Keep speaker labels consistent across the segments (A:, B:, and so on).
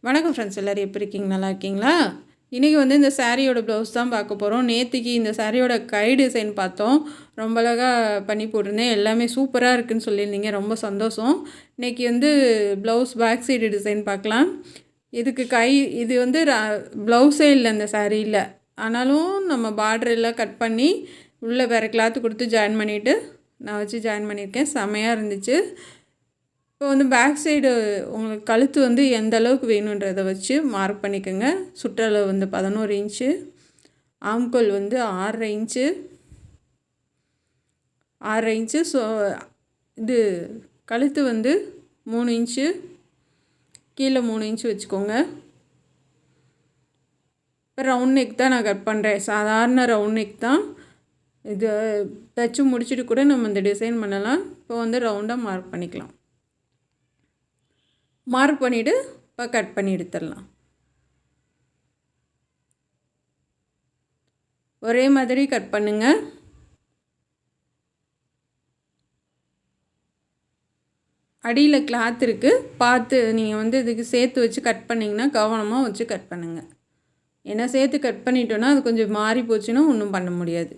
A: வணக்கம் ஃப்ரெண்ட்ஸ், எல்லோரும் எப்படி இருக்கீங்க? நல்லா இருக்கீங்களா? இன்றைக்கி வந்து இந்த சாரியோட ப்ளவுஸ் தான் பார்க்க போகிறோம். நேற்றுக்கு இந்த சாரியோட கை டிசைன் பார்த்தோம். ரொம்ப அழகாக பண்ணி போட்டிருந்தேன். எல்லாமே சூப்பராக இருக்குதுன்னு சொல்லியிருந்தீங்க. ரொம்ப சந்தோஷம். இன்றைக்கி வந்து ப்ளவுஸ் பேக் சைடு டிசைன் பார்க்கலாம். இதுக்கு இது வந்து ப்ளவுஸே இல்லை இந்த சாரியில். ஆனாலும் நம்ம பார்டர் எல்லாம் கட் பண்ணி உள்ளே வேறு கிளாத்து கொடுத்து ஜாயின் பண்ணிவிட்டு நான் வச்சு ஜாயின் பண்ணியிருக்கேன். செம்மையாக இருந்துச்சு. இப்போ வந்து பேக் சைடு உங்களுக்கு கழுத்து வந்து எந்த அளவுக்கு வேணுன்றதை வச்சு மார்க் பண்ணிக்கோங்க. சுற்றளவு வந்து 11 இன்ச்சு, ஆம்கோல் வந்து 6.5 இன்ச்சு 6.5 இன்ச்சு. ஸோ இது கழுத்து வந்து 3 இன்ச்சு, கீழே 3 இன்ச்சு வச்சுக்கோங்க. இப்போ ரவுண்ட் நெக் தான் நான் கட் பண்ணுறேன். சாதாரண ரவுண்ட் நெக் தான். இது தைச்சி முடிச்சுட்டு கூட நம்ம இந்த டிசைன் பண்ணலாம். இப்போ வந்து ரவுண்டாக மார்க் பண்ணிக்கலாம். மார்க் பண்ணிவிட்டு இப்போ கட் பண்ணி எடுத்துடலாம். ஒரே மாதிரி கட் பண்ணுங்கள். அடியில் கிளாத் இருக்குது, பார்த்து நீங்கள் வந்து இதுக்கு சேர்த்து வச்சு கட் பண்ணிங்கன்னா கவனமாக வச்சு கட் பண்ணுங்கள். ஏன்னா சேர்த்து கட் பண்ணிட்டோன்னா அது கொஞ்சம் மாறி போச்சுன்னா ஒன்றும் பண்ண முடியாது.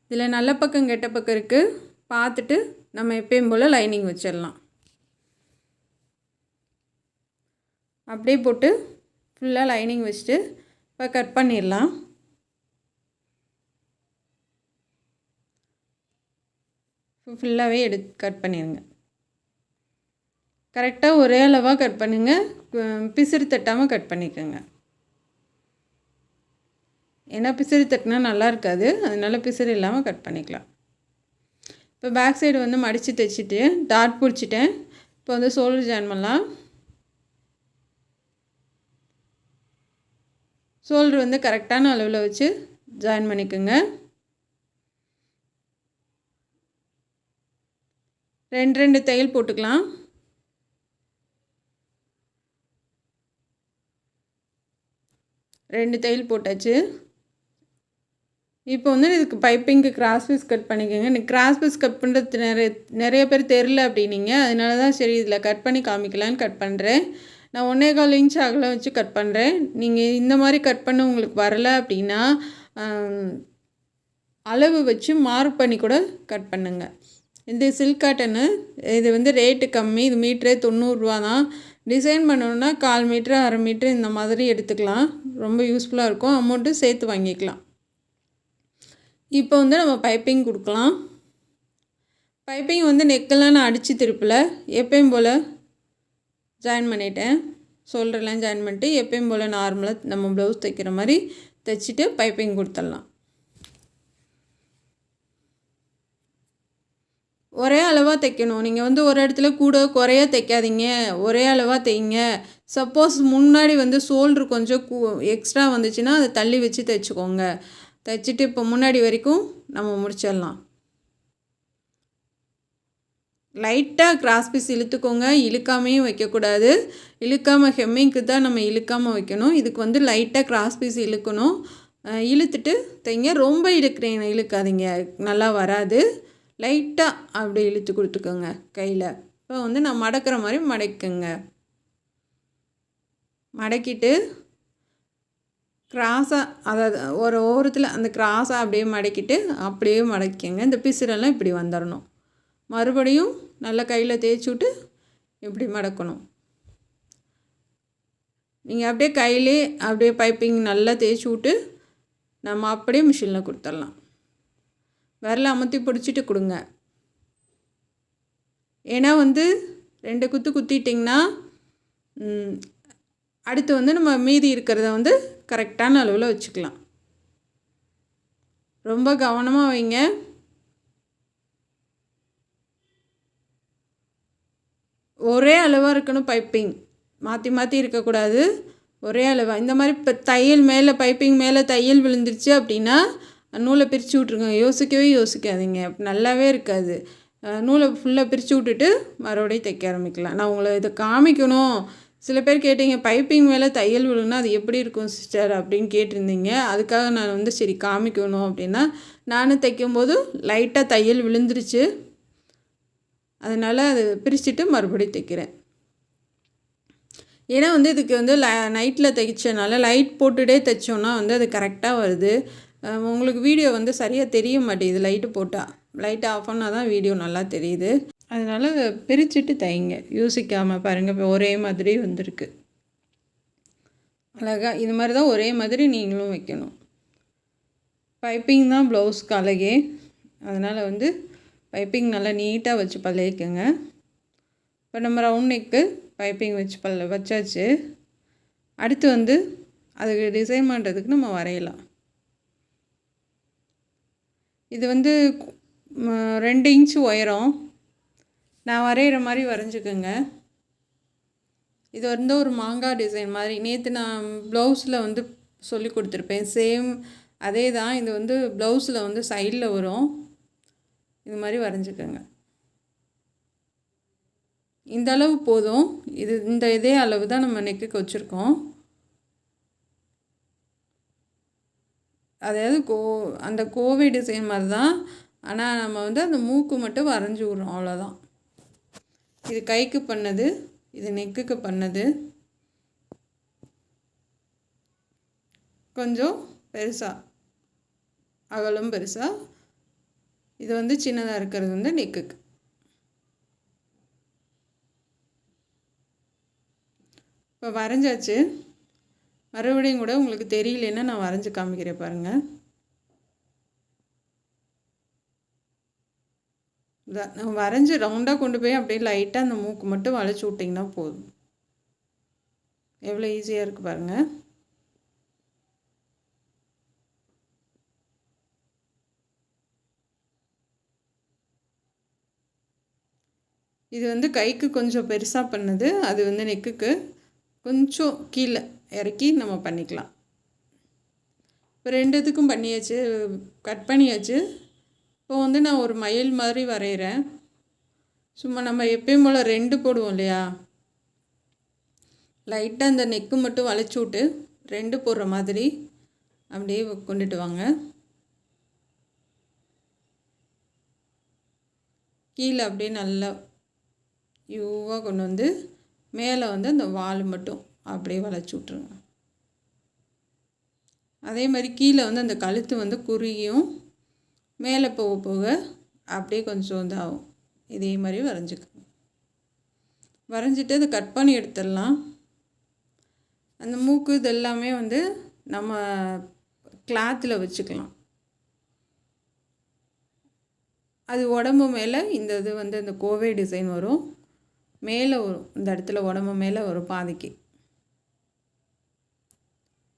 A: இதில் நல்ல பக்கம் கெட்ட பக்கம் இருக்குது, பார்த்துட்டு நம்ம எப்பயும் போல் லைனிங் வச்சிடலாம். அப்படியே போட்டு ஃபுல்லாக லைனிங் வச்சுட்டு இப்போ கட் பண்ணிடலாம். ஃபுல்லாகவே கட் பண்ணிடுங்க. கரெக்டாக ஒரே அளவாக கட் பண்ணுங்கள். பிசிறு தட்டாமல் கட் பண்ணிக்கோங்க. ஏன்னா பிசிறு தட்டினா நல்லா இருக்காது, அதனால் பிசிறு இல்லாமல் கட் பண்ணிக்கலாம். இப்போ பேக் சைடு வந்து மடித்து தைச்சிட்டு டாட் பிடிச்சிட்டேன். இப்போ வந்து ஷோல்டர் ஜாயின் பண்ணலாம். ஷோல்டர் வந்து கரெக்டான அளவில் வச்சு ஜாயின் பண்ணிக்கோங்க. 2 தையல் போட்டுக்கலாம். ரெண்டு தையல் போட்டாச்சு. இப்போ வந்து இதுக்கு பைப்பிங்க்கு கிராஸ் பீஸ் கட் பண்ணிக்கோங்க. எனக்கு கிராஸ் பீஸ் கட் பண்ணுறது நிறைய பேர் தெரில அப்படின்னீங்க. அதனால தான் சரி இதில் கட் பண்ணி காமிக்கலான்னு கட் பண்ணுறேன். நான் 1.25 இன்ச் அகலம் வச்சு கட் பண்ணுறேன். நீங்கள் இந்த மாதிரி கட் பண்ண உங்களுக்கு வரலை அப்படின்னா அளவு வச்சு மார்க் பண்ணி கூட கட் பண்ணுங்க. இது சில்க் காட்டனு. இது வந்து ரேட்டு கம்மி. இது மீட்டரே 90 ரூபா தான். டிசைன் பண்ணணுன்னா 1/4 மீட்ரு 1/2 மீட்ரு இந்த மாதிரி எடுத்துக்கலாம். ரொம்ப யூஸ்ஃபுல்லாக இருக்கும். அமௌண்ட்டு சேர்த்து வாங்கிக்கலாம். இப்போ வந்து நம்ம பைப்பிங் கொடுக்கலாம். பைப்பிங் வந்து நெக்கெல்லாம் நான் அடித்து திருப்பல, எப்பயும் போல் ஜாயின் பண்ணிட்டேன். ஷோல்டர்லாம் ஜாயின் பண்ணிட்டு எப்பயும் போல் நார்மலாக நம்ம ப்ளவுஸ் தைக்கிற மாதிரி தைச்சிட்டு பைப்பிங் கொடுத்துடலாம். ஒரே அளவாக தைக்கணும். நீங்கள் வந்து ஒரு இடத்துல கூட குறைய தைக்காதீங்க, ஒரே அளவாக தைங்க. சப்போஸ் முன்னாடி வந்து ஷோல்டர் கொஞ்சம் எக்ஸ்ட்ரா வந்துச்சுன்னா அதை தள்ளி வச்சு தைச்சிக்கோங்க. தைச்சிட்டு இப்போ முன்னாடி வரைக்கும் நம்ம முடிச்சிடலாம். லைட்டாக கிராஸ் பீஸ் இழுத்துக்கோங்க. இழுக்காமையும் வைக்கக்கூடாது. இழுக்காமல் ஹெம்மிங்க்கு தான் நம்ம இழுக்காமல் வைக்கணும். இதுக்கு வந்து லைட்டாக கிராஸ் பீஸ் இழுக்கணும். இழுத்துட்டு தைங்க. ரொம்ப இழுக்காதீங்க, நல்லா வராது. லைட்டாக அப்படி இழுத்து கொடுத்துக்கோங்க கையில். இப்போ வந்து நான் மடக்கிற மாதிரி மடக்குங்க. மடக்கிட்டு கிராஸாக, அதாவது ஒரு ஓரத்தில் அந்த கிராஸாக அப்படியே மடக்கிட்டு அப்படியே மடக்கிங்க. இந்த பிசுரெல்லாம் இப்படி வந்துடணும். மறுபடியும் நல்லா கையில் தேய்ச்சி விட்டு இப்படி மடக்கணும். நீங்கள் அப்படியே கையிலே அப்படியே பைப்பிங் நல்லா தேய்ச்சி விட்டு நம்ம அப்படியே மிஷினில் கொடுத்துடலாம். விரலை அமுத்தி பிடிச்சிட்டு கொடுங்க. ஏன்னா வந்து 2 குத்து குத்திட்டிங்கன்னா அடுத்து வந்து நம்ம மீதி இருக்கிறத வந்து கரெக்டான அளவில் வச்சுக்கலாம். ரொம்ப கவனமாக வைங்க. ஒரே அளவாக இருக்கணும். பைப்பிங் மாற்றி மாற்றி இருக்கக்கூடாது. ஒரே அளவாக. இந்த மாதிரி இப்போ தையல் மேலே பைப்பிங் மேலே தையல் விழுந்துருச்சு அப்படின்னா நூலை பிரித்து விட்ருங்க. யோசிக்காதீங்க. நல்லாவே இருக்காது. நூலை ஃபுல்லாக பிரித்து விட்டுட்டு மறுபடியும் தைக்க ஆரம்பிக்கலாம். நான் உங்களை இதை காமிக்கணும். சில பேர் கேட்டீங்க, பைப்பிங் மேலே தையல் விழுன்னா அது எப்படி இருக்கும் சிஸ்டர் அப்படின்னு கேட்டிருந்தீங்க. அதுக்காக நான் வந்து சரி காமிக்கணும் அப்படின்னா, நானும் தைக்கும்போது லைட்டாக தையல் விழுந்துருச்சு. அதனால் அது பிரிச்சுட்டு மறுபடியும் தைக்கிறேன். ஏன்னா வந்து இதுக்கு வந்து நைட்டில் தைச்சனால லைட் போட்டுகிட்டே தைச்சோன்னா வந்து அது கரெக்டாக வருது. உங்களுக்கு வீடியோ வந்து சரியாக தெரிய மாட்டேங்குது லைட்டு போட்டால். லைட் ஆஃப் பண்ணால் தான் வீடியோ நல்லா தெரியுது. அதனால் பிரிச்சுட்டு தைங்க, யோசிக்காமல் பாருங்கள். இப்போ ஒரே மாதிரி வந்திருக்கு அழகாக. இது மாதிரி தான் ஒரே மாதிரி நீங்களும் வைக்கணும். பைப்பிங் தான் ப்ளவுஸ்க்கு அழகே. அதனால் வந்து பைப்பிங் நல்லா நீட்டாக வச்சு பழகிக்கங்க. இப்போ நம்ம ரவுண்ட் நெக்கு பைப்பிங் வச்சு வச்சாச்சு. அடுத்து வந்து அதுக்கு டிசைன் பண்ணுறதுக்கு நம்ம வரையலாம். இது வந்து 2 இன்ச்சு உயரம். நான் வரைகிற மாதிரி வரைஞ்சிக்கோங்க. இது வந்து ஒரு மாங்காய் டிசைன் மாதிரி நேற்று நான் ப்ளவுஸில் வந்து சொல்லி கொடுத்துருப்பேன். சேம் அதே தான். இது வந்து ப்ளவுஸில் வந்து சைடில் வரும். இது மாதிரி வரைஞ்சிக்கோங்க. இந்த அளவு போதும். இதே அளவு தான் நம்ம நெக்குக்கு வச்சுருக்கோம். அதாவது அந்த கோவை டிசைன் மாதிரி தான். ஆனால் நம்ம வந்து அந்த மூக்கு மட்டும் வரைஞ்சி விட்றோம், அவ்வளோதான். இது கைக்கு பண்ணது, இது நெக்குக்கு பண்ணது. கொஞ்சம் பெருசாக, அகலம் பெருசாக. இது வந்து சின்னதாக இருக்கிறது வந்து நெக்குக்கு. இப்போ வரைஞ்சாச்சு. மறுபடியும் கூட உங்களுக்கு தெரியலன்னா நான் வரைஞ்சி காமிக்கிறேன் பாருங்கள். நான் வரைஞ்சி ரவுண்டாக கொண்டு போய் அப்படியே லைட்டாக அந்த மூக்கு மட்டும் வளைச்சி விட்டிங்கன்னா போதும். எவ்வளோ ஈஸியாக இருக்குது பாருங்கள். இது வந்து கைக்கு கொஞ்சம் பெருசாக பண்ணது. அது வந்து நெக்குக்கு கொஞ்சம் கீழே இறக்கி நம்ம பண்ணிக்கலாம். இப்போ 2 இதுக்கும் பண்ணியாச்சு, கட் பண்ணியாச்சு. இப்போ வந்து நான் ஒரு மயில் மாதிரி வரைகிறேன். சும்மா நம்ம எப்பயும் போல் 2 போடுவோம் இல்லையா, லைட்டாக அந்த நெக்கு மட்டும் வளைச்சி விட்டு 2 போடுற மாதிரி அப்படியே கொண்டுட்டு வாங்க. கீழே அப்படியே நல்லா யூவாக கொண்டு வந்து மேலே வந்து அந்த வால் மட்டும் அப்படியே வளைச்சி விட்ருங்க. அதே மாதிரி கீழே வந்து அந்த கழுத்து வந்து குறுகியும் மேலே போக போக அப்படியே கொஞ்சம் இதாகும். இதே மாதிரி வரைஞ்சிக்கோங்க. வரைஞ்சிட்டு அதை கட் பண்ணி எடுத்துடலாம். அந்த மூக்கு இதெல்லாமே வந்து நம்ம கிளாத்தில் வச்சுக்கலாம். அது உடம்பு மேலே இந்த இது வந்து இந்த கோவை டிசைன் வரும், மேலே வரும். இந்த இடத்துல உடம்பு மேலே வரும் பாதிக்கு.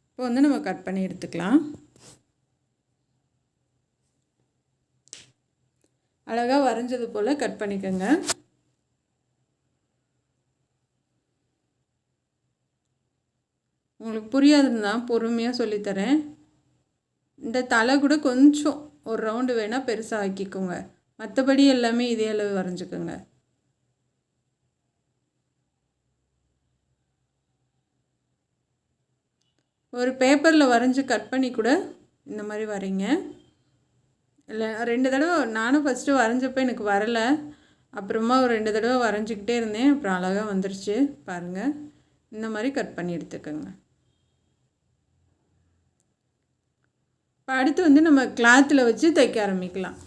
A: இப்போ வந்து நம்ம கட் பண்ணி எடுத்துக்கலாம். அழகாக வரைஞ்சது போல் கட் பண்ணிக்கோங்க. உங்களுக்கு புரியாதுன்னா பொறுமையாக சொல்லித்தரேன். இந்த தலை கூட கொஞ்சம் ஒரு ரவுண்டு வேணால் பெருசாக ஆக்கிக்கோங்க. மற்றபடி எல்லாமே இதே அளவு வரைஞ்சிக்கோங்க. ஒரு பேப்பரில் வரைஞ்சி கட் பண்ணி கூட இந்த மாதிரி வரைங்க. இல்லை 2 தடவை நானும் ஃபஸ்ட்டு வரைஞ்சப்போ எனக்கு வரலை. அப்புறமா ஒரு 2 தடவை வரைஞ்சிக்கிட்டே இருந்தேன். அப்புறம் அழகாக வந்துருச்சு பாருங்கள். இந்த மாதிரி கட் பண்ணி எடுத்துக்கோங்க. இப்போ அடுத்து வந்து நம்ம கிளாத்தில் வச்சு தைக்க ஆரம்பிக்கலாம்.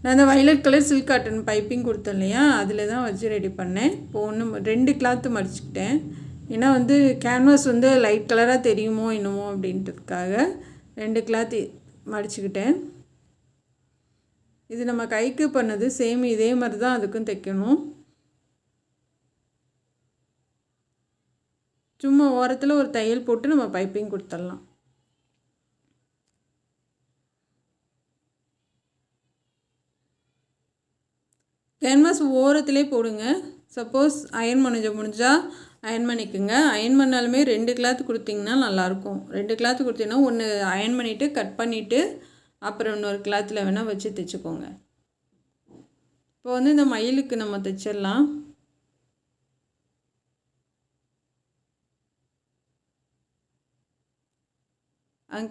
A: நான் அந்த violet colour silk cotton piping கொடுத்தேன் இல்லையா, அதில் தான் வச்சு ரெடி பண்ணேன். இப்போ 2 கிளாத்து மடிச்சுக்கிட்டேன். ஏன்னா வந்து கேன்வாஸ் வந்து லைட் கலராக தெரியுமோ என்னமோ அப்படின்றதுக்காக 2 கிளாத்து மடிச்சுக்கிட்டேன். இது நம்ம கைக்கு பண்ணது சேம் இதே மாதிரி தான் அதுக்கும் தைக்கணும். சும்மா ஓரத்தில் ஒரு தையல் போட்டு நம்ம பைப்பிங் கொடுத்துடலாம். கேன்வாஸ் ஓரத்துலேயே போடுங்க. சப்போஸ் அயர்ன் முடிஞ்சால் அயர்ன் பண்ணிக்கோங்க. அயர்ன் பண்ணாலுமே 2 கிளாத்து கொடுத்திங்கன்னா நல்லாயிருக்கும். 2 கிளாத்து கொடுத்தீங்கன்னா ஒன்று அயர்ன் பண்ணிவிட்டு கட் பண்ணிவிட்டு அப்புறம் இன்னொரு கிளாத்தில் வேணால் வச்சு தைச்சிக்கோங்க. இப்போ வந்து இந்த மயிலுக்கு நம்ம தைச்சிடலாம்.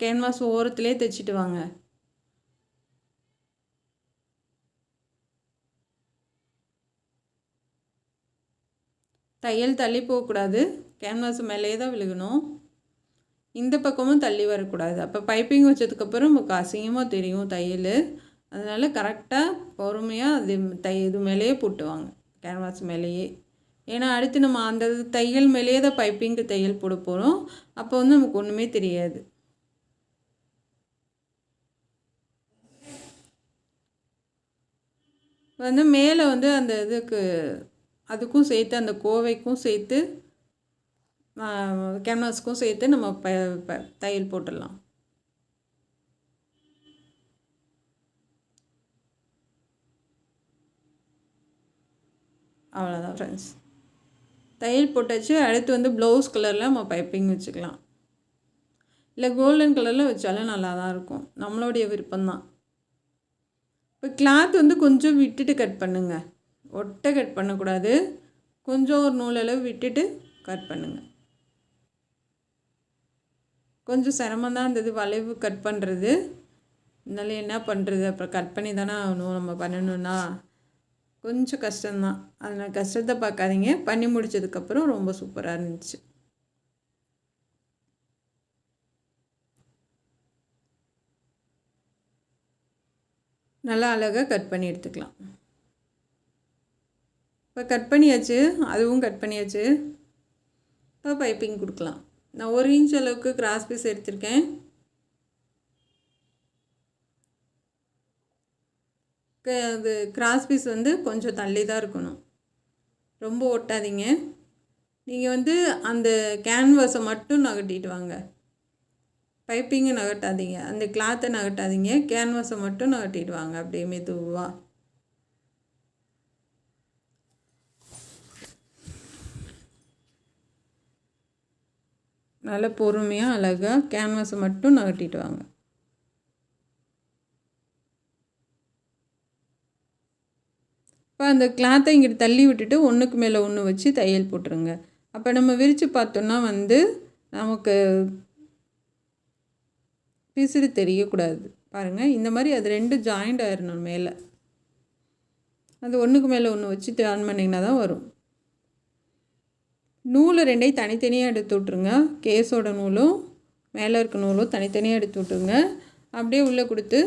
A: கேன்வாஸ் ஓரத்துலேயே தைச்சிட்டு வாங்க. தையல் தள்ளி போகக்கூடாது, கேன்வாஸ் மேலேயே தான் விழுகணும். இந்த பக்கமும் தள்ளி வரக்கூடாது. அப்போ பைப்பிங் வச்சதுக்கப்புறம் நமக்கு அசிங்கமாக தெரியும் தையல். அதனால் கரெக்டாக பொறுமையாக அது இது மேலேயே போட்டுவாங்க, கேன்வாஸ் மேலேயே. ஏன்னா அடுத்து நம்ம அந்த தையல் மேலேயே தான் பைப்பிங்க்கு தையல் போட போகிறோம். அப்போ வந்து நமக்கு ஒன்றுமே தெரியாது. வந்து மேலே வந்து அந்த இதுக்கு அதுக்கும் சேர்த்து அந்த கோவைக்கும் சேர்த்து கேன்வாஸ்க்கும் சேர்த்து நம்ம தையல் போட்டுடலாம். அவ்வளோதான் ஃப்ரெண்ட்ஸ், தையல் போட்டாச்சு. அடுத்து வந்து ப்ளவுஸ் கலரில் நம்ம பைப்பிங் வச்சுக்கலாம். இல்லை கோல்டன் கலரில் வச்சாலும் நல்லா தான் இருக்கும், நம்மளுடைய விருப்பம்தான். இப்போ கிளாத் வந்து கொஞ்சம் விட்டுட்டு கட் பண்ணுங்கள், ஒட்டை கட் பண்ணக்கூடாது. கொஞ்சம் ஒரு நூலளவு விட்டுட்டு கட் பண்ணுங்கள். கொஞ்சம் சிரமந்தான் இருந்தது வளைவு கட் பண்ணுறது. இதனால என்ன பண்ணுறது, அப்புறம் கட் பண்ணி தானே ஆகணும், நம்ம பண்ணணுன்னா கொஞ்சம் கஷ்டம்தான். அதனால் கஷ்டத்தை பார்க்காதீங்க, பண்ணி முடித்ததுக்கப்புறம் ரொம்ப சூப்பராக இருந்துச்சு. நல்லா அழகாக கட் பண்ணி எடுத்துக்கலாம். இப்போ கட் பண்ணியாச்சு, அதுவும் கட் பண்ணியாச்சு. இப்போ பைப்பிங் கொடுக்கலாம். நான் 1 இன்ச் அளவுக்கு கிராஸ் பீஸ் எடுத்திருக்கேன். அது கிராஸ் பீஸ் வந்து கொஞ்சம் தள்ளி தான் இருக்கணும், ரொம்ப ஒட்டாதீங்க. நீங்கள் வந்து அந்த கேன்வாஸை மட்டும் நகட்டிட்டு வாங்க, பைப்பிங்கை நகட்டாதீங்க, அந்த கிளாத்தை நகட்டாதீங்க, கேன்வாஸை மட்டும் நகட்டிட்டு வாங்க அப்படியே மெதுவாக. நல்லா பொறுமையாக அழகாக கேன்வாஸை மட்டும் நகட்டிட்டு வாங்க. இப்போ அந்த கிளாத்தை இங்கிட்டு தள்ளி விட்டுட்டு ஒன்றுக்கு மேலே ஒன்று வச்சு தையல் போட்டுருங்க. அப்போ நம்ம விரித்து பார்த்தோன்னா வந்து நமக்கு பிசுறு தெரியக்கூடாது. பாருங்கள், இந்த மாதிரி அது 2 ஜாயிண்ட் ஆயிடணும் மேலே. அது ஒன்றுக்கு மேலே ஒன்று வச்சு ஆன் பண்ணிங்கன்னா தான் வரும். நூலை 2ஐயும் தனித்தனியாக எடுத்து விட்ருங்க. கேஸோட நூலும் மேலே இருக்க நூலும் தனித்தனியாக எடுத்து விட்ருங்க. அப்படியே உள்ளே கொடுத்து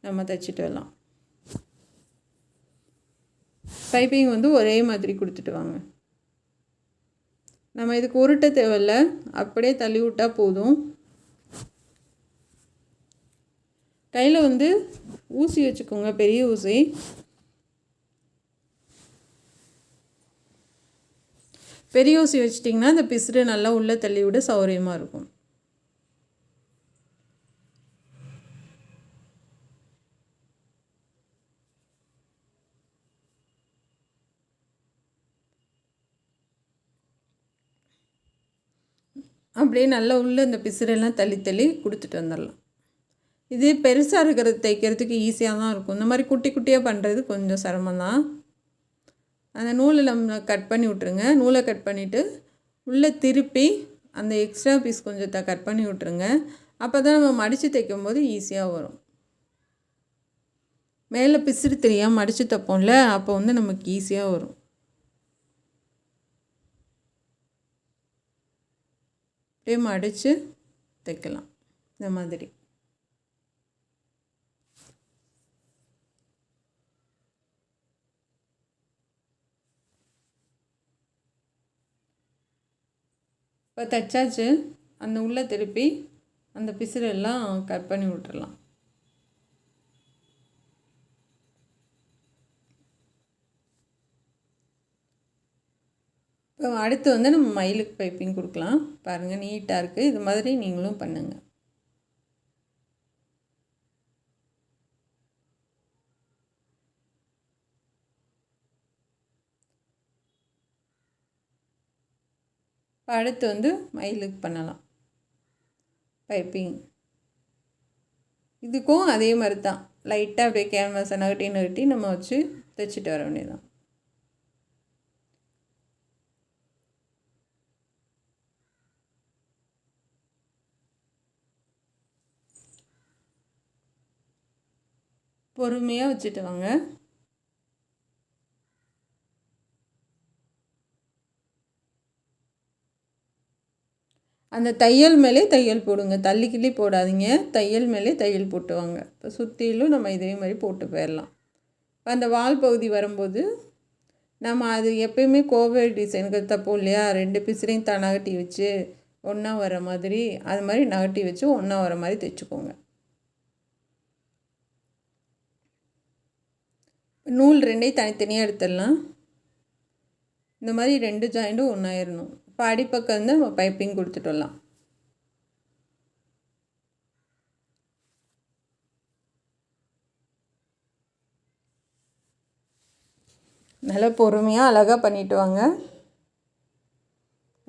A: நம்ம தைச்சிட்டு வரலாம். பைப்பிங் வந்து ஒரே மாதிரி கொடுத்துட்டு வாங்க. நம்ம இதுக்கு உருட்ட தேவையில்லை, அப்படியே தள்ளி விட்டால் போதும். கையில் வந்து ஊசி வச்சுக்கோங்க, பெரிய ஊசி. பெரிய ஊசி வச்சிட்டிங்கன்னா அந்த பிசுறு நல்லா உள்ளே தள்ளி விட சௌகரியமாக இருக்கும். அப்படியே நல்லா உள்ளே இந்த பிசுறெல்லாம் தள்ளி தள்ளி கொடுத்துட்டு வந்துடலாம். இது பெருசாக இருக்கிறது தைக்கிறதுக்கு ஈஸியாக தான் இருக்கும். இந்த மாதிரி குட்டி குட்டியாக பண்ணுறது கொஞ்சம் சிரமந்தான். அந்த நூலை நம்ம கட் பண்ணி விட்ருங்க. நூலை கட் பண்ணிவிட்டு உள்ளே திருப்பி அந்த எக்ஸ்ட்ரா பீஸ் கொஞ்சத்தை கட் பண்ணி விட்ருங்க. அப்போ தான் நம்ம மடித்து தைக்கும் போது ஈஸியாக வரும். மேலே பிசுறு தெரியாமல் மடித்து தைப்போம்ல, அப்போ வந்து நமக்கு ஈஸியாக வரும். அப்படியே மடித்து தைக்கலாம் இந்த மாதிரி. இப்போ தைச்சாச்சு. அந்த உள்ளே திருப்பி அந்த பிசுறெல்லாம் கட் பண்ணி விட்டுறலாம். இப்போ அடுத்து வந்து நம்ம மயிலுக்கு பைப்பிங் கொடுக்கலாம். பாருங்கள், நீட்டாக இருக்குது. இது மாதிரி நீங்களும் பண்ணுங்கள். இப்போ அடுத்து வந்து மயிலுக்கு பண்ணலாம் பைப்பிங். இதுக்கும் அதே மாதிரி தான், லைட்டாக அப்படியே கேன்வாஸை நகட்டி நகட்டி நம்ம வச்சு தைச்சிட்டு வர வேண்டியதான். பொறுமையாக வச்சுட்டு வாங்க. அந்த தையல் மேலே தையல் போடுங்க, தள்ளிக்கிள்ளி போடாதீங்க. தையல் மேலே தையல் போட்டு வாங்க. இப்போ சுற்றிலும் நம்ம இதே மாதிரி போட்டு போயிடலாம். இப்போ அந்த வால் பகுதி வரும்போது நம்ம அது எப்பயுமே கோவை டிசைனுக்கு தைப்போம் இல்லையா, 2 பீஸ்லையும் நகட்டி வச்சு ஒன்றா வர மாதிரி, அது மாதிரி நகட்டி வச்சு ஒன்றா வர மாதிரி தைச்சிக்கோங்க. நூல் 2ஐயும் தனித்தனியாக எடுத்துடலாம். இந்த மாதிரி 2 ஜாயிண்ட்டும் ஒன்றாயிடணும். இப்போ அடிப்பக்கம் வந்து நம்ம பைப்பிங் கொடுத்துட்டு வரலாம். நல்லா பொறுமையாக அழகாக பண்ணிட்டு வாங்க.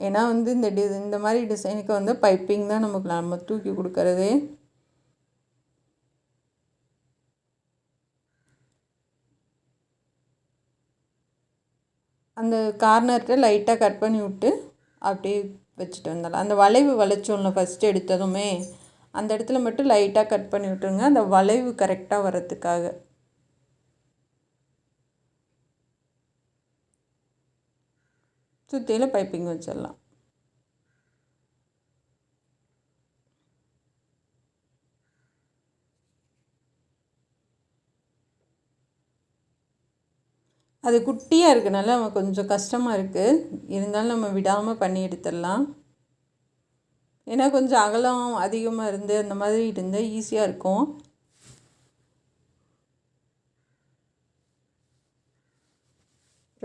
A: ஏன்னா வந்து இந்த மாதிரி டிசைனுக்கு வந்து பைப்பிங் தான் நம்ம தூக்கி கொடுக்கறதே. அந்த கார்னர்கிட்ட லைட்டாக கட் பண்ணி விட்டு அப்படியே வச்சுட்டு வந்துடலாம். அந்த வளைவு வளைச்சோம்ல ஃபஸ்ட்டு எடுத்ததுமே, அந்த இடத்துல மட்டும் லைட்டாக கட் பண்ணி விட்டுருங்க, அந்த வளைவு கரெக்டாக வர்றதுக்காக. சுற்றியில் பைப்பிங் வச்சிடலாம். அது குட்டியாக இருக்கனால நம்ம கொஞ்சம் கஷ்டமாக இருக்குது. இருந்தாலும் நம்ம விடாமல் பண்ணி எடுத்துடலாம். ஏன்னா கொஞ்சம் அகலம் அதிகமாக இருந்து அந்த மாதிரி இருந்தால் ஈஸியாக இருக்கும்.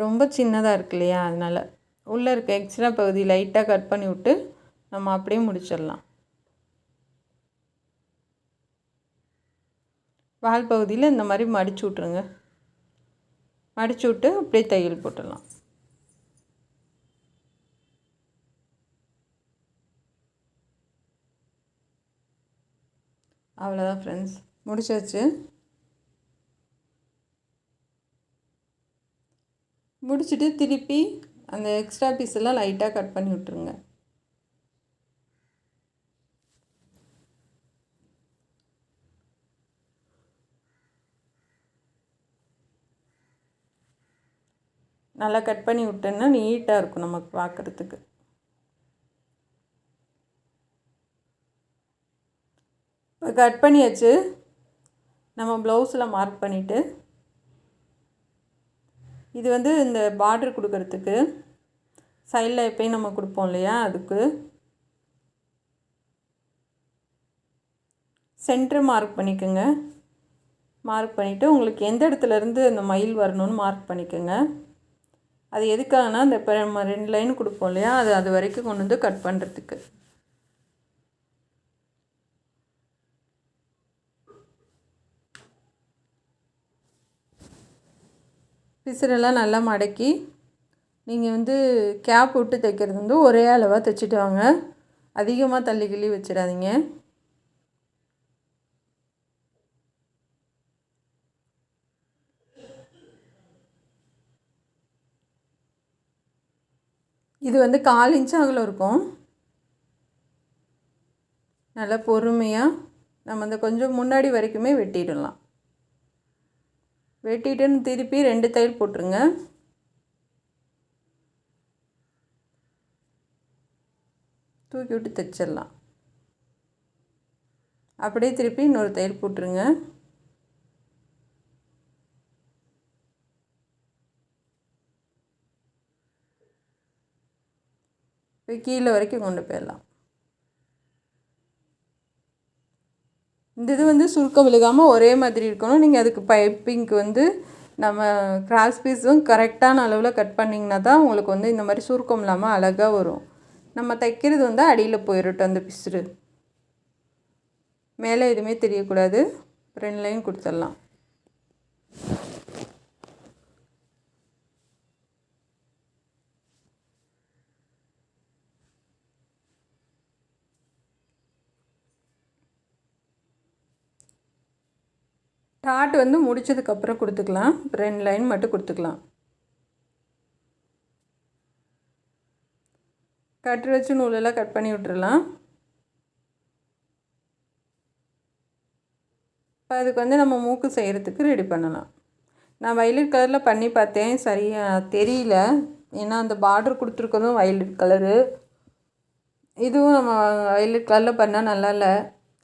A: ரொம்ப சின்னதாக இருக்கு இல்லையா, அதனால் உள்ளே இருக்க எக்ஸ்ட்ரா பகுதி லைட்டாக கட் பண்ணி விட்டு நம்ம அப்படியே முடிச்சிடலாம். வால் பகுதியில் இந்த மாதிரி மடிச்சு விட்ருங்க. மடிச்சு விட்டு அப்படியே தையல் போட்டுடலாம். அவ்வளோதான் ஃப்ரெண்ட்ஸ், முடிச்சாச்சு. முடிச்சுட்டு திருப்பி அந்த எக்ஸ்ட்ரா பீஸ் எல்லாம் லைட்டாக கட் பண்ணி விட்ருங்க. நல்லா கட் பண்ணி விட்டோன்னா நீட்டாக இருக்கும் நமக்கு பார்க்குறதுக்கு. இப்போ கட் பண்ணியாச்சு. நம்ம ப்ளவுஸில் மார்க் பண்ணிவிட்டு, இது வந்து இந்த பார்டர் கொடுக்கறதுக்கு சைடில் எப்பயும் நம்ம கொடுப்போம் இல்லையா, அதுக்கு சென்டர் மார்க் பண்ணிக்கோங்க. மார்க் பண்ணிவிட்டு உங்களுக்கு எந்த இடத்துலேருந்து அந்த மயில் வரணும்னு மார்க் பண்ணிக்கோங்க. அது எதுக்காகனா அந்த இப்போ நம்ம 2 லைன் கொடுப்போம் இல்லையா, அது வரைக்கும் கொண்டு வந்து கட் பண்ணுறதுக்கு. பிசுரெல்லாம் நல்லா மடக்கி நீங்கள் வந்து கேப் விட்டு தைக்கிறது வந்து ஒரே அளவாக தைச்சிட்டு வாங்க. அதிகமாக தள்ளி கிள்ளி வச்சிடாதீங்க. இது வந்து 1/4 இன்ச் அகலம் இருக்கும். நல்லா பொறுமையாக நம்ம அந்த கொஞ்சம் முன்னாடி வரைக்குமே வெட்டிடலாம். வெட்டிட்டுன்னு திருப்பி 2 தையல் போட்டுருங்க. தூக்கி விட்டு தைச்சிடலாம். அப்படியே திருப்பி இன்னொரு தையல் போட்டுருங்க. இப்போ கீழே வரைக்கும் கொண்டு போயிடலாம். இந்த இது வந்து சுருக்கம் விழுகாமல் ஒரே மாதிரி இருக்கணும். நீங்கள் அதுக்கு பைப்பிங்க்கு வந்து நம்ம கிராஸ் பீஸும் கரெக்டான அளவில் கட் பண்ணிங்கன்னா தான் உங்களுக்கு வந்து இந்த மாதிரி சுருக்கம் இல்லாமல் அழகாக வரும். நம்ம தைக்கிறது வந்து அடியில் போயிடட்டும் அந்த பிசுறு, மேலே எதுவுமே தெரியக்கூடாது. 2 லைன் கொடுத்துடலாம். டாட் வந்து முடித்ததுக்கப்புறம் கொடுத்துக்கலாம். 2 லைன் மட்டும் கொடுத்துக்கலாம். கட்ரு வச்சு நூலெல்லாம் கட் பண்ணி விட்டுறலாம். இப்போ அதுக்கு வந்து நம்ம மூக்கு செய்கிறதுக்கு ரெடி பண்ணலாம். நான் வயலட் கலரில் பண்ணி பார்த்தேன், சரியாக தெரியல. ஏன்னா அந்த பார்டர் கொடுத்துருக்கதும் வயலட் கலரு. இதுவும் நம்ம வயலட் கலரில் பண்ணால் நல்லா இல்லை,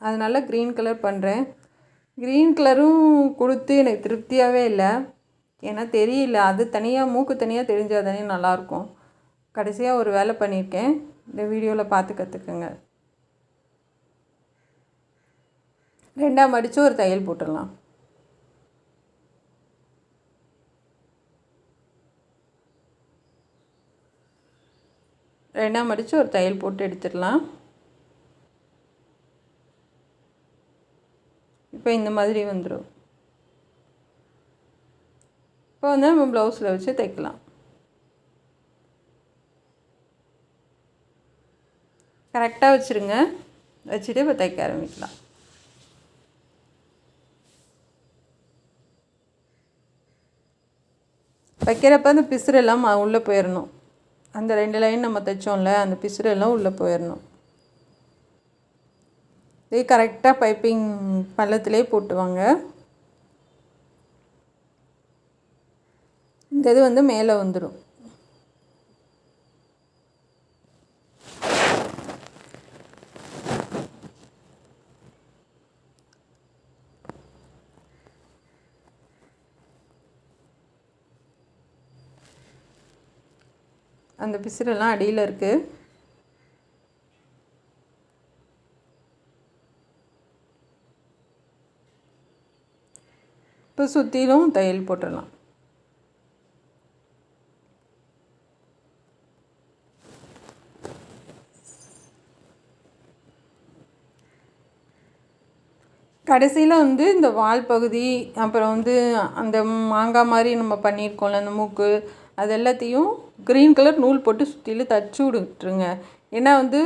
A: அதனால் க்ரீன் கலர் பண்ணுறேன். க்ரீன் கலரும் கொடுத்து எனக்கு திருப்தியாகவே இல்லை. ஏன்னா தெரியல, அது தனியாக மூக்கு தனியாக தெரிஞ்சால் தானே நல்லாயிருக்கும். கடைசியாக ஒரு வேலை பண்ணியிருக்கேன், இந்த வீடியோவில் பார்த்து கற்றுக்குங்க. 2ஆக மடித்து ஒரு தையல் போட்டுடலாம். ரெண்டாக மடித்து ஒரு தையல் போட்டு எடுத்துடலாம். இப்போ இந்த மாதிரி வந்துடும். இப்போ வந்து நம்ம ப்ளவுஸில் வச்சு தைக்கலாம். கரெக்டாக வச்சுருங்க, வச்சுட்டு இப்போ தைக்க ஆரம்பிக்கலாம். வைக்கிறப்ப அந்த பிசுறெல்லாம் உள்ளே போயிடணும். அந்த 2 லைன் நம்ம தைச்சோம்ல, அந்த பிசுறெல்லாம் உள்ளே போயிடணும். இதே கரெக்டாக பைப்பிங் பள்ளத்திலே போட்டுவாங்க. இந்த இது வந்து மேலே வந்துடும். அந்த பிசுறெல்லாம் அடியில் இருக்குது. இப்போ சுற்றிலும் தையல் போட்டுடலாம். கடைசியில் வந்து இந்த வால் பகுதி, அப்புறம் வந்து அந்த மாங்காய் மாதிரி நம்ம பண்ணியிருக்கோம்ல அந்த மூக்கு, அது எல்லாத்தையும் க்ரீன் கலர் நூல் போட்டு சுற்றிலும் தச்சு விட்டுருங்க. ஏன்னா வந்து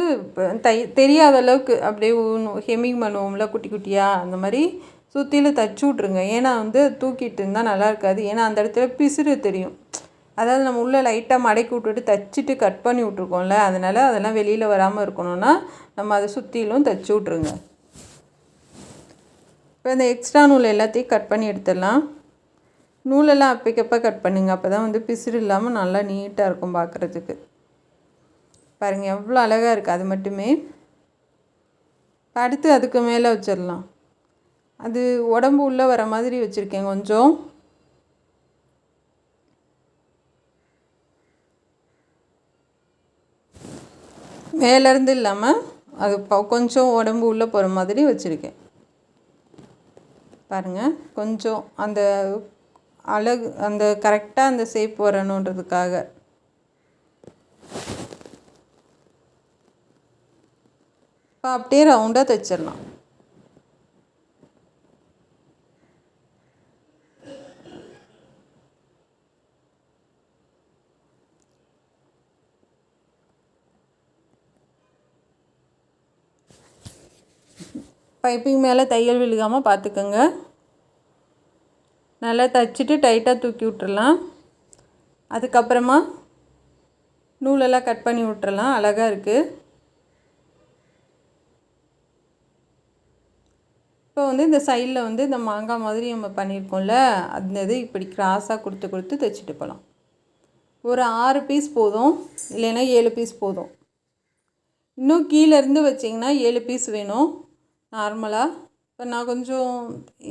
A: தெரியாத அளவுக்கு அப்படியே ஹெம்மிங் பண்ணுவோம்ல குட்டி குட்டியாக, அந்த மாதிரி சுற்றிலும் தச்சு விட்ருங்க. ஏன்னா வந்து தூக்கிட்டு இருந்தால் நல்லா இருக்காது. ஏன்னா அந்த இடத்துல பிசுறு தெரியும். அதாவது நம்ம உள்ளே லைட்டாக மடக்கி விட்டுட்டு தச்சுட்டு கட் பண்ணி விட்ருக்கோம்ல, அதனால் அதெல்லாம் வெளியில் வராமல் இருக்கணும்னா நம்ம அதை சுற்றிலும் தச்சு விட்ருங்க. இப்போ இந்த எக்ஸ்ட்ரா நூல் எல்லாத்தையும் கட் பண்ணி எடுத்துடலாம். நூலெல்லாம் அப்பக்கப்போ கட் பண்ணுங்க, அப்போ தான் வந்து பிசுறு இல்லாமல் நல்லா நீட்டாக இருக்கும் பார்க்குறதுக்கு. பாருங்கள் எவ்வளோ அழகாக இருக்குது. அது மட்டுமே அடுத்து அதுக்கு மேலே வச்சிடலாம். அது உடம்பு உள்ளே வர மாதிரி வச்சுருக்கேன் கொஞ்சம். மேலேருந்து இல்லாமல் அது கொஞ்சம் உடம்பு உள்ளே போகிற மாதிரி வச்சுருக்கேன். பாருங்கள், கொஞ்சம் அந்த அழகு, அந்த கரெக்டாக அந்த ஷேப் வரணுன்றதுக்காக. இப்போ அப்படியே ரவுண்டாக தைச்சிடலாம். பைப்பிங் மேலே தையல் விழுகாமல் பார்த்துக்கோங்க. நல்லா தைச்சிட்டு டைட்டாக தூக்கி விட்டுறலாம். அதுக்கப்புறமா நூலெல்லாம் கட் பண்ணி விட்டுறலாம். அழகாக இருக்குது. இப்போ வந்து இந்த சைடில் வந்து இந்த மாங்காய் மாதிரி நம்ம பண்ணியிருக்கோம்ல, அந்த இது இப்படி கிராஸாக கொடுத்து கொடுத்து தைச்சிட்டு போகலாம். ஒரு 6 பீஸ் போதும், இல்லைன்னா 7 பீஸ் போதும். இன்னும் கீழேருந்து வச்சிங்கன்னா 7 பீஸ் வேணும் நார்மலாக. இப்போ நான் கொஞ்சம்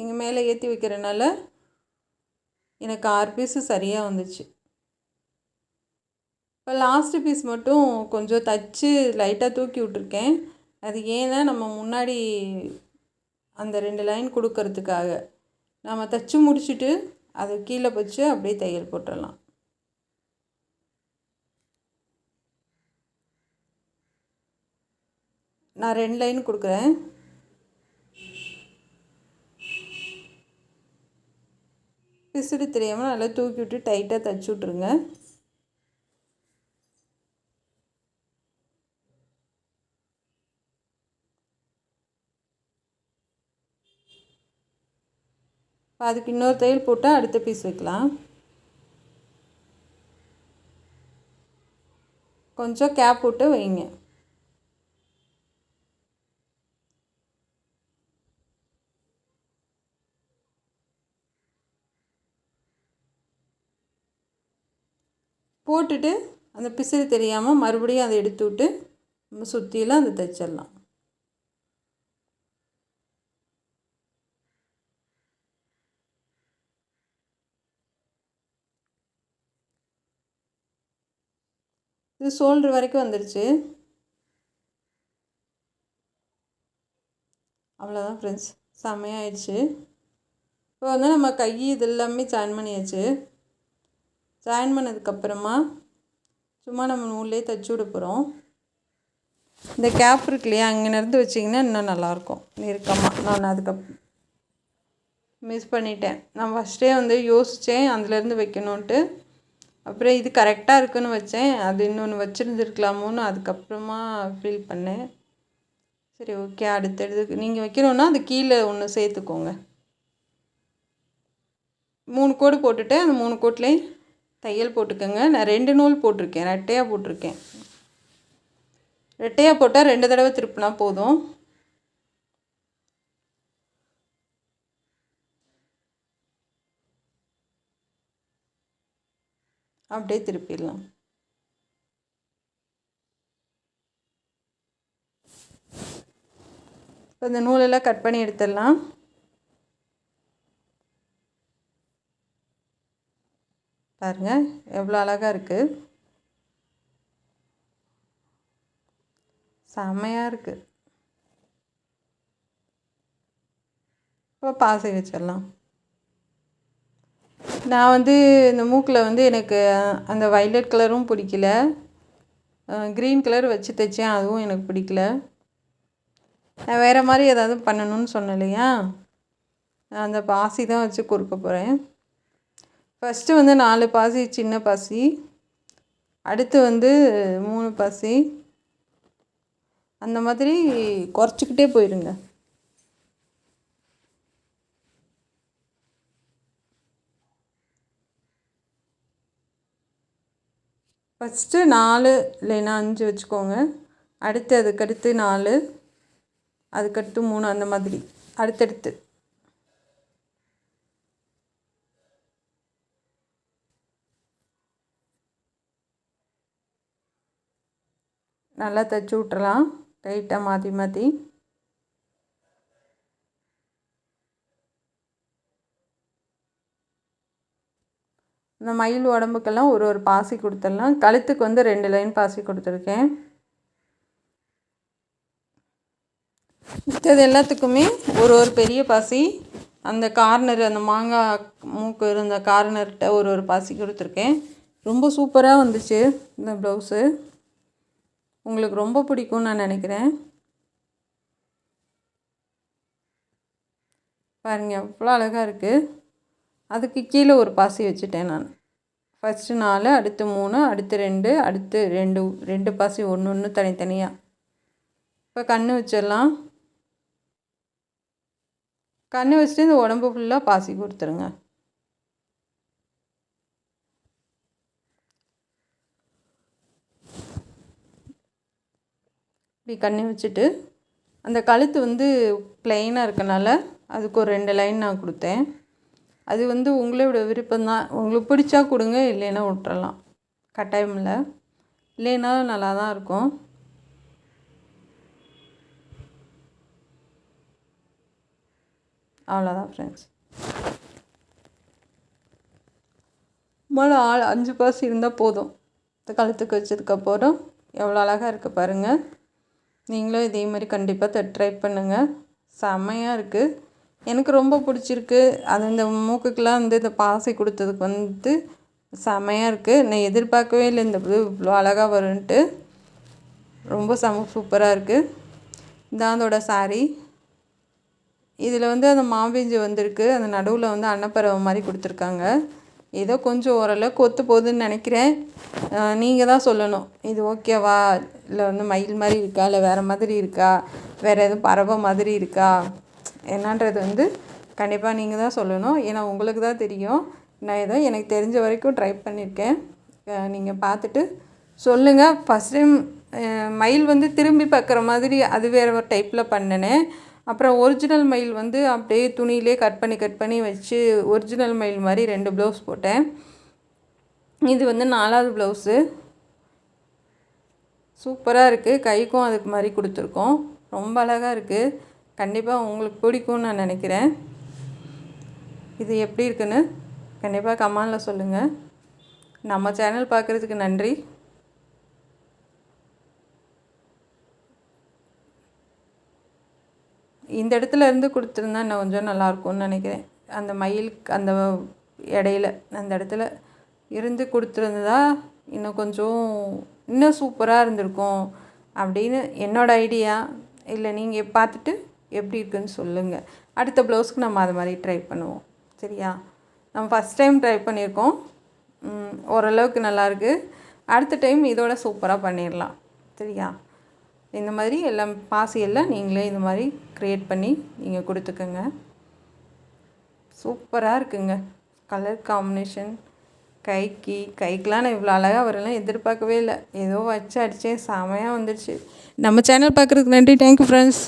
A: இங்கே மேலே ஏற்றி வைக்கிறனால எனக்கு 6 பீஸு சரியாக வந்துச்சு. இப்போ லாஸ்ட்டு பீஸ் மட்டும் கொஞ்சம் தச்சு லைட்டாக தூக்கி விட்ருக்கேன். அது ஏன்னா நம்ம முன்னாடி அந்த 2 லைன் கொடுக்கறதுக்காக. நம்ம தைச்சி முடிச்சுட்டு அது கீழே வச்சு அப்படியே தையல் போட்டுடலாம். நான் 2 லைன் கொடுக்குறேன். பிசுறு தெரியாமல் நல்லா தூக்கி விட்டு டைட்டாக தைச்சி விட்ருங்க. அதுக்கு இன்னொரு தையல் போட்டால் அடுத்த பீஸ் வைக்கலாம். கொஞ்சம் கேப் போட்டு வைங்க. போட்டுட்டு அந்த பிசுறு தெரியாமல் மறுபடியும் அதை எடுத்து விட்டு நம்ம சுற்றிலாம் அது தைச்சிடலாம். இது ஷோல்டர் வரைக்கும் வந்துடுச்சு. அவ்வளோதான் ஃப்ரெண்ட்ஸ், செம்மையாகிடுச்சு. இப்போ வந்து நம்ம கை இது எல்லாமே ஜாயின் பண்ணியாச்சு. ஜாயின் பண்ணதுக்கப்புறமா சும்மா நம்ம நூல்லே தைச்சி விட போகிறோம். இந்த கேப் இருக்கு இல்லையா, அங்கே நிறுத்து வச்சிங்கன்னா இன்னும் நல்லாயிருக்கும் நெருக்கமாக. நான் அதுக்கப்புறம் மிஸ் பண்ணிட்டேன். நான் ஃபஸ்ட்டே வந்து யோசித்தேன் அதுலேருந்து வைக்கணுன்ட்டு. அப்புறம் இது கரெக்டாக இருக்குதுன்னு வச்சேன். அது இன்னொன்று வச்சுருந்துருக்கலாமோன்னு அதுக்கப்புறமா ஃபீல் பண்ணேன். சரி, ஓகே, அடுத்தடுத்து நீங்கள் வைக்கணுன்னா அது கீழே ஒன்று சேர்த்துக்கோங்க. 3 கோடு போட்டுட்டு அந்த 3 கோட்லேயும் தையல் போட்டுக்கோங்க. நான் 2 நூல் போட்டிருக்கேன், ரெட்டையாக போட்டிருக்கேன். ரெட்டையாக போட்டால் 2 தடவை திருப்பினா போதும். அப்படியே திருப்பிடலாம். இப்போ இந்த நூலெல்லாம் கட் பண்ணி எடுத்துடலாம். பாருங்கள் எவ்வளோ அழகாக இருக்குது, செம்மையாக இருக்குது. இப்போ பாசி வச்சிடலாம். நான் வந்து இந்த மூக்கில் வந்து எனக்கு அந்த வைலட் கலரும் பிடிக்கல, க்ரீன் கலர் வச்சு தைச்சேன், அதுவும் எனக்கு பிடிக்கல. நான் வேறு மாதிரி ஏதாவது பண்ணணும்னு சொன்னேன் இல்லையா, அந்த பாசி தான் வச்சு கொடுக்க போகிறேன். ஃபஸ்ட்டு வந்து 4 பாசி சின்ன பாசி, அடுத்து வந்து 3 பாசி, அந்த மாதிரி குறைச்சிக்கிட்டே போயிடுங்க. ஃபஸ்ட்டு 4 இல்லைன்னா 5 வச்சுக்கோங்க. அடுத்து அதுக்கடுத்து 4, அதுக்கடுத்து 3, அந்த மாதிரி அடுத்தடுத்து. நல்லா தைச்சி விட்றலாம் டைட்டாக மாற்றி மாற்றி. இந்த மயில் உடம்புக்கெல்லாம் ஒரு பாசி கொடுத்துடலாம். கழுத்துக்கு வந்து 2 லைன் பாசி கொடுத்துருக்கேன். மிச்சது எல்லாத்துக்குமே ஒரு பெரிய பாசி, அந்த கார்னர், அந்த மாங்காய் மூக்கு இருந்த கார்னர்கிட்ட ஒரு பாசி கொடுத்துருக்கேன். ரொம்ப சூப்பராக வந்துச்சு இந்த ப்ளவுஸு. உங்களுக்கு ரொம்ப பிடிக்கும்னு நான் நினைக்கிறேன். பாருங்கள் எவ்வளோ அழகாக இருக்குது. அதுக்கு கீழே ஒரு பாசி வச்சுட்டேன் நான். ஃபஸ்ட்டு 4, அடுத்து 3, அடுத்து 2, அடுத்து 2 பாசி ஒன்று தனித்தனியாக. இப்போ கண் வச்சிடலாம். கண் வச்சுட்டு இந்த உடம்பு ஃபுல்லாக பாசி கொடுத்துருங்க. இப்படி கண்ணி வச்சுட்டு அந்த கழுத்து வந்து ப்ளைனாக இருக்கனால அதுக்கு ஒரு 2 லைன் நான் கொடுத்தேன். அது வந்து உங்களோட விருப்பம்தான், உங்களுக்கு பிடிச்சா கொடுங்க, இல்லைன்னா விட்டுறலாம், கட்டாயம் இல்லை. இல்லைன்னாலும் நல்லா தான் இருக்கும். அவ்வளோதான் ஃப்ரெண்ட்ஸ். மேலே 5 பாசி இருந்தால் போதும். இந்த கழுத்துக்கு வச்சதுக்கப்புறம் எவ்வளோ அழகாக இருக்குது பாருங்கள். நீங்களும் இதே மாதிரி கண்டிப்பாக ட்ரை பண்ணுங்கள். செம்மையாக இருக்குது, எனக்கு ரொம்ப பிடிச்சிருக்கு. அது இந்த மூக்குக்கெலாம் வந்து இந்த பாசி கொடுத்ததுக்கு வந்து செம்மையாக இருக்குது. நான் எதிர்பார்க்கவே இல்லை இந்த இவ்வளோ அழகாக வரும்ன்ட்டு. ரொம்ப சூப்பராக இருக்குது. இதான் அதோட சாரீ. இதில் வந்து அந்த மாம்பேஞ்சி வந்திருக்கு, அந்த நடுவில் வந்து அன்னப்பறவை மாதிரி கொடுத்துருக்காங்க. ஏதோ கொஞ்சம் ஓரளவுக்கு ஒத்து போகுதுன்னு நினைக்கிறேன். நீங்கள் தான் சொல்லணும், இது ஓகேவா, இல்லை வந்து மயில் மாதிரி இருக்கா, இல்லை வேறு மாதிரி இருக்கா, வேறு எதுவும் பறவை மாதிரி இருக்கா, என்னன்றது வந்து கண்டிப்பாக நீங்கள் தான் சொல்லணும். ஏன்னா உங்களுக்கு தான் தெரியும். நான் ஏதோ எனக்கு தெரிஞ்ச வரைக்கும் ட்ரை பண்ணியிருக்கேன். நீங்கள் பார்த்துட்டு சொல்லுங்கள். ஃபஸ்ட் டைம் மயில் வந்து திரும்பி பார்க்குற மாதிரி அது வேறு ஒரு டைப்பில் பண்ணினேன். அப்புறம் ஒரிஜினல் மயில் வந்து அப்படியே துணியிலே கட் பண்ணி வச்சு ஒரிஜினல் மயில் மாதிரி 2 ப்ளவுஸ் போட்டேன். இது வந்து 4வது ப்ளவுஸு. சூப்பராக இருக்குது. கைக்கும் அதுக்கு மாதிரி கொடுத்துருக்கோம். ரொம்ப அழகாக இருக்குது. கண்டிப்பாக உங்களுக்கு பிடிக்கும்னு நான் நினைக்கிறேன். இது எப்படி இருக்குன்னு கண்டிப்பாக கமெண்டில் சொல்லுங்கள். நம்ம சேனல் பார்க்குறதுக்கு நன்றி. இந்த இடத்துல இருந்து கொடுத்துருந்தா இன்னும் கொஞ்சம் நல்லாயிருக்கும்னு நினைக்கிறேன். அந்த மயிலுக்கு அந்த இடையில அந்த இடத்துல இருந்து கொடுத்துருந்ததா இன்னும் கொஞ்சம் இன்னும் சூப்பராக இருந்திருக்கும் அப்படின்னு என்னோடய ஐடியா. இல்லை நீங்கள் பார்த்துட்டு எப்படி இருக்குன்னு சொல்லுங்கள். அடுத்த ப்ளவுஸ்க்கு நம்ம அது மாதிரி ட்ரை பண்ணுவோம். சரியா? நம்ம ஃபஸ்ட் டைம் ட்ரை பண்ணியிருக்கோம். ஓரளவுக்கு நல்லாயிருக்கு. அடுத்த டைம் இதோட சூப்பராக பண்ணிடலாம். சரியா? இந்த மாதிரி எல்லாம் பாசியெல்லாம் நீங்களே இந்த மாதிரி க்ரியேட் பண்ணி நீங்கள் கொடுத்துக்கோங்க. சூப்பராக இருக்குங்க. கலர் காம்பினேஷன் கைக்கெலாம் நான் இவ்வளோ அழகாக வரலாம் எதிர்பார்க்கவே இல்லை. ஏதோ வச்சு அடித்தேன், செமையாக வந்துடுச்சு. நம்ம சேனல் பார்க்குறதுக்கு நன்றி. Thank you friends.